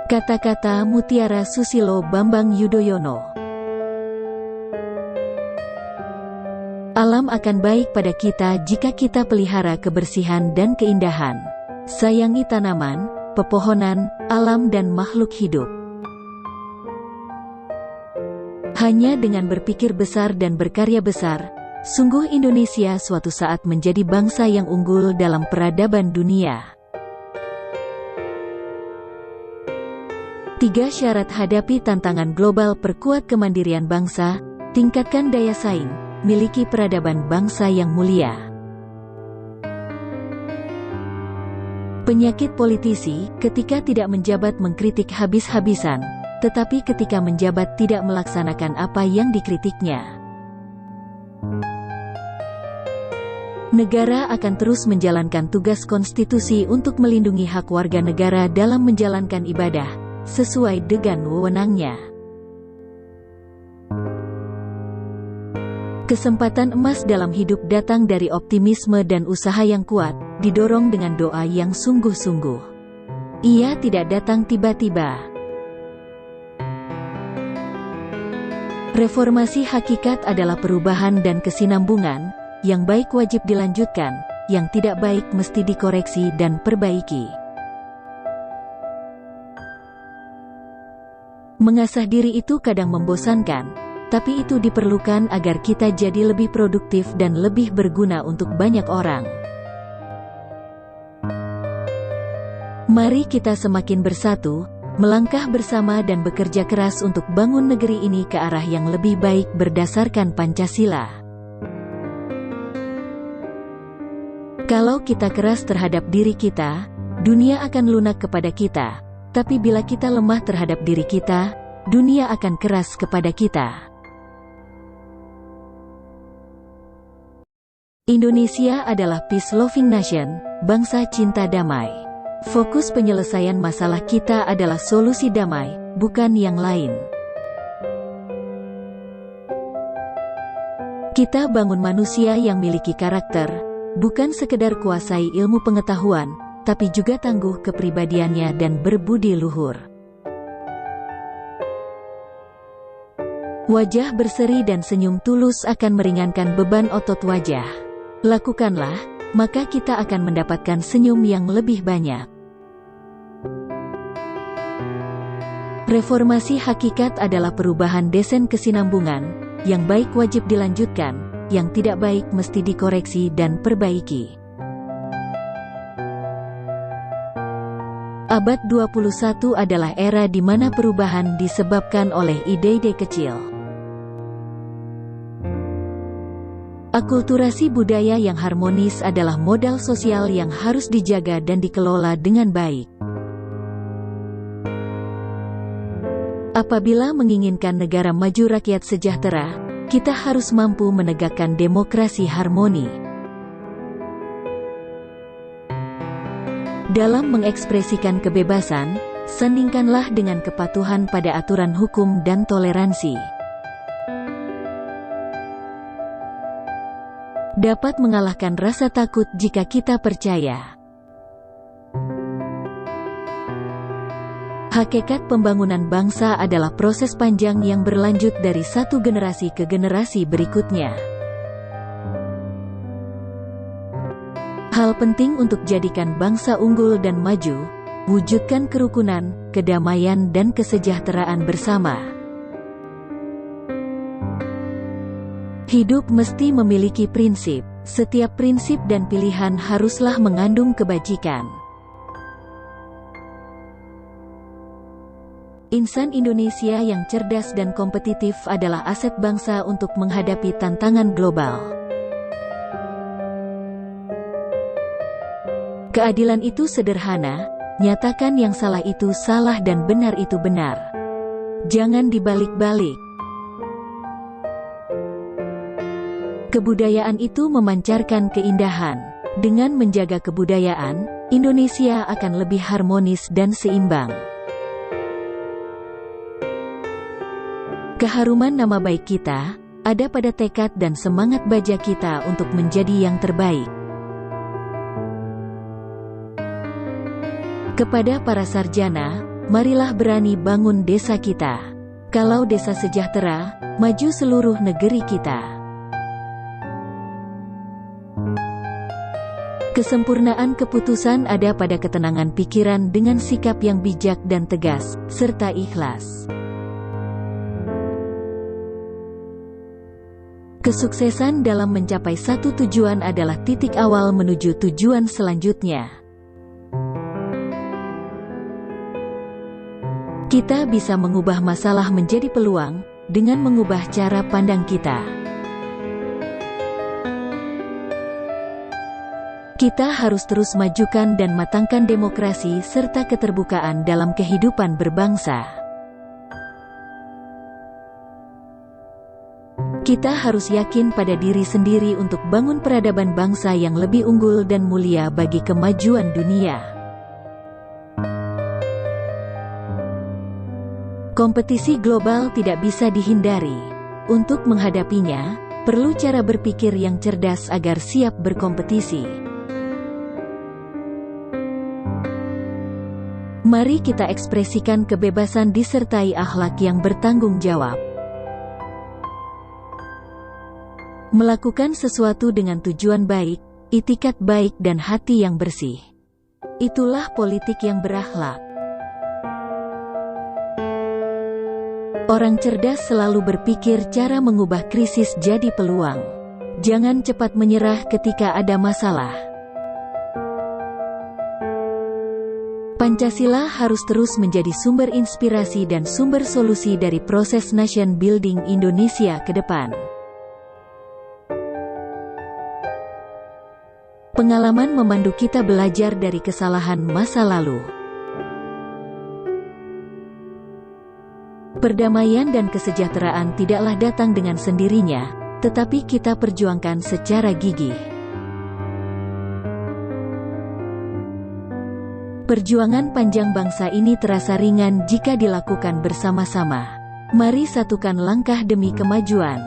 Kata-kata Mutiara Susilo Bambang Yudhoyono. Alam akan baik pada kita jika kita pelihara kebersihan dan keindahan. Sayangi tanaman, pepohonan, alam dan makhluk hidup. Hanya dengan berpikir besar dan berkarya besar, sungguh Indonesia suatu saat menjadi bangsa yang unggul dalam peradaban dunia. 3 syarat hadapi tantangan global: perkuat kemandirian bangsa, tingkatkan daya saing, miliki peradaban bangsa yang mulia. Penyakit politisi, ketika tidak menjabat mengkritik habis-habisan, tetapi ketika menjabat tidak melaksanakan apa yang dikritiknya. Negara akan terus menjalankan tugas konstitusi untuk melindungi hak warga negara dalam menjalankan ibadah, sesuai dengan wewenangnya. Kesempatan emas dalam hidup datang dari optimisme dan usaha yang kuat, didorong dengan doa yang sungguh-sungguh. Ia tidak datang tiba-tiba. Reformasi hakikat adalah perubahan dan kesinambungan. Yang baik wajib dilanjutkan, yang tidak baik mesti dikoreksi dan perbaiki. Mengasah diri itu kadang membosankan, tapi itu diperlukan agar kita jadi lebih produktif dan lebih berguna untuk banyak orang. Mari kita semakin bersatu, melangkah bersama dan bekerja keras untuk bangun negeri ini ke arah yang lebih baik berdasarkan Pancasila. Kalau kita keras terhadap diri kita, dunia akan lunak kepada kita. Tapi bila kita lemah terhadap diri kita, dunia akan keras kepada kita. Indonesia adalah peace-loving nation, bangsa cinta damai. Fokus penyelesaian masalah kita adalah solusi damai, bukan yang lain. Kita bangun manusia yang miliki karakter, bukan sekedar kuasai ilmu pengetahuan, tapi juga tangguh kepribadiannya dan berbudi luhur. Wajah berseri dan senyum tulus akan meringankan beban otot wajah. Lakukanlah, maka kita akan mendapatkan senyum yang lebih banyak. Reformasi hakikat adalah perubahan desain kesinambungan, yang baik wajib dilanjutkan, yang tidak baik mesti dikoreksi dan perbaiki. Abad 21 adalah era di mana perubahan disebabkan oleh ide-ide kecil. Akulturasi budaya yang harmonis adalah modal sosial yang harus dijaga dan dikelola dengan baik. Apabila menginginkan negara maju rakyat sejahtera, kita harus mampu menegakkan demokrasi harmoni. Dalam mengekspresikan kebebasan, sandingkanlah dengan kepatuhan pada aturan hukum dan toleransi. Dapat mengalahkan rasa takut jika kita percaya. Hakikat pembangunan bangsa adalah proses panjang yang berlanjut dari satu generasi ke generasi berikutnya. Hal penting untuk jadikan bangsa unggul dan maju, wujudkan kerukunan, kedamaian dan kesejahteraan bersama. Hidup mesti memiliki prinsip, setiap prinsip dan pilihan haruslah mengandung kebajikan. Insan Indonesia yang cerdas dan kompetitif adalah aset bangsa untuk menghadapi tantangan global. Keadilan itu sederhana, nyatakan yang salah itu salah dan benar itu benar. Jangan dibalik-balik. Kebudayaan itu memancarkan keindahan. Dengan menjaga kebudayaan, Indonesia akan lebih harmonis dan seimbang. Keharuman nama baik kita ada pada tekad dan semangat baja kita untuk menjadi yang terbaik. Kepada para sarjana, marilah berani bangun desa kita. Kalau desa sejahtera, maju seluruh negeri kita. Kesempurnaan keputusan ada pada ketenangan pikiran dengan sikap yang bijak dan tegas, serta ikhlas. Kesuksesan dalam mencapai satu tujuan adalah titik awal menuju tujuan selanjutnya. Kita bisa mengubah masalah menjadi peluang dengan mengubah cara pandang kita. Kita harus terus majukan dan matangkan demokrasi serta keterbukaan dalam kehidupan berbangsa. Kita harus yakin pada diri sendiri untuk bangun peradaban bangsa yang lebih unggul dan mulia bagi kemajuan dunia. Kompetisi global tidak bisa dihindari. Untuk menghadapinya, perlu cara berpikir yang cerdas agar siap berkompetisi. Mari kita ekspresikan kebebasan disertai akhlak yang bertanggung jawab. Melakukan sesuatu dengan tujuan baik, itikat baik dan hati yang bersih. Itulah politik yang berakhlak. Orang cerdas selalu berpikir cara mengubah krisis jadi peluang. Jangan cepat menyerah ketika ada masalah. Pancasila harus terus menjadi sumber inspirasi dan sumber solusi dari proses nation building Indonesia ke depan. Pengalaman memandu kita belajar dari kesalahan masa lalu. Perdamaian dan kesejahteraan tidaklah datang dengan sendirinya, tetapi kita perjuangkan secara gigih. Perjuangan panjang bangsa ini terasa ringan jika dilakukan bersama-sama. Mari satukan langkah demi kemajuan.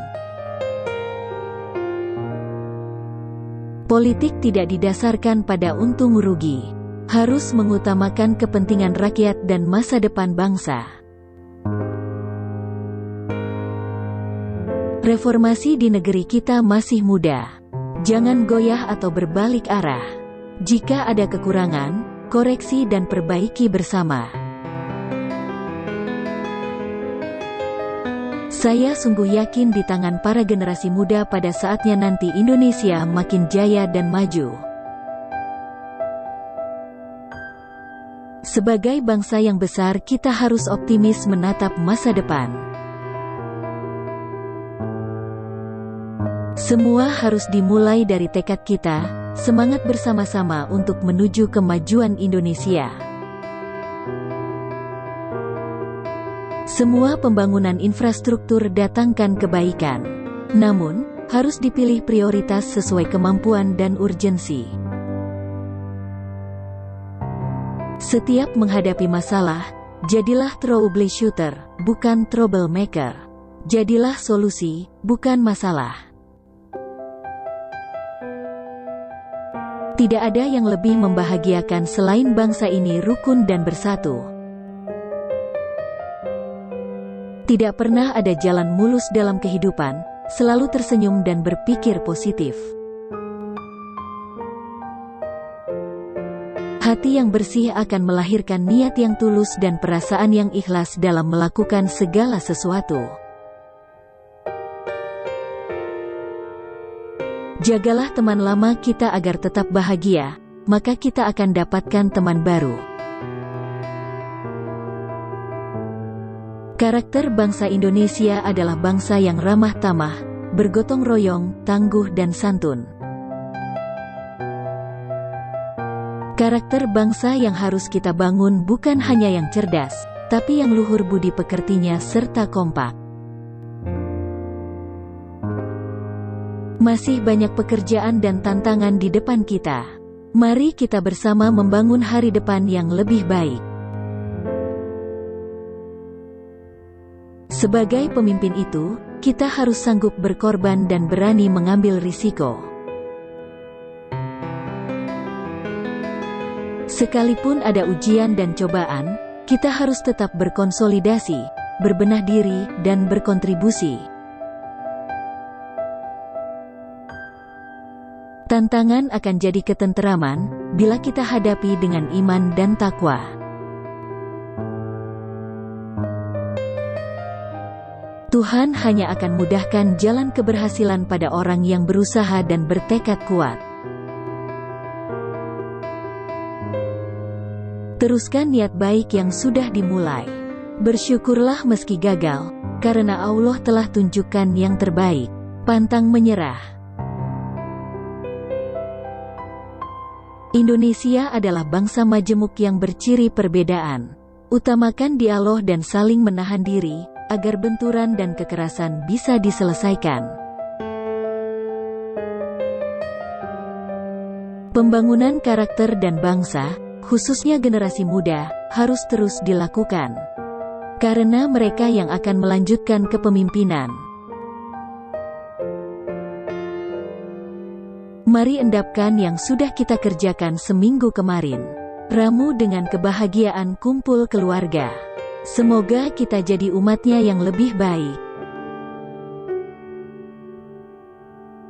Politik tidak didasarkan pada untung rugi. Harus mengutamakan kepentingan rakyat dan masa depan bangsa. Reformasi di negeri kita masih muda. Jangan goyah atau berbalik arah. Jika ada kekurangan, koreksi dan perbaiki bersama. Saya sungguh yakin di tangan para generasi muda pada saatnya nanti Indonesia makin jaya dan maju. Sebagai bangsa yang besar, kita harus optimis menatap masa depan. Semua harus dimulai dari tekad kita, semangat bersama-sama untuk menuju kemajuan Indonesia. Semua pembangunan infrastruktur datangkan kebaikan. Namun, harus dipilih prioritas sesuai kemampuan dan urgensi. Setiap menghadapi masalah, jadilah troubleshooter, bukan troublemaker. Jadilah solusi, bukan masalah. Tidak ada yang lebih membahagiakan selain bangsa ini rukun dan bersatu. Tidak pernah ada jalan mulus dalam kehidupan, selalu tersenyum dan berpikir positif. Hati yang bersih akan melahirkan niat yang tulus dan perasaan yang ikhlas dalam melakukan segala sesuatu. Jagalah teman lama kita agar tetap bahagia, maka kita akan dapatkan teman baru. Karakter bangsa Indonesia adalah bangsa yang ramah tamah, bergotong royong, tangguh dan santun. Karakter bangsa yang harus kita bangun bukan hanya yang cerdas, tapi yang luhur budi pekertinya serta kompak. Masih banyak pekerjaan dan tantangan di depan kita. Mari kita bersama membangun hari depan yang lebih baik. Sebagai pemimpin itu, kita harus sanggup berkorban dan berani mengambil risiko. Sekalipun ada ujian dan cobaan, Kita harus tetap berkonsolidasi, berbenah diri, dan berkontribusi. Tantangan akan jadi ketenteraman bila kita hadapi dengan iman dan takwa. Tuhan hanya akan mudahkan jalan keberhasilan pada orang yang berusaha dan bertekad kuat. Teruskan niat baik yang sudah dimulai. Bersyukurlah meski gagal, karena Allah telah tunjukkan yang terbaik. Pantang menyerah. Indonesia adalah bangsa majemuk yang berciri perbedaan. Utamakan dialog dan saling menahan diri, agar benturan dan kekerasan bisa diselesaikan. Pembangunan karakter dan bangsa, khususnya generasi muda, harus terus dilakukan. Karena mereka yang akan melanjutkan kepemimpinan. Mari endapkan yang sudah kita kerjakan seminggu kemarin. Ramu dengan kebahagiaan kumpul keluarga. Semoga kita jadi umatnya yang lebih baik.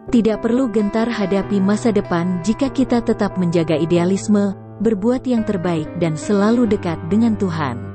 Tidak perlu gentar hadapi masa depan jika kita tetap menjaga idealisme, berbuat yang terbaik dan selalu dekat dengan Tuhan.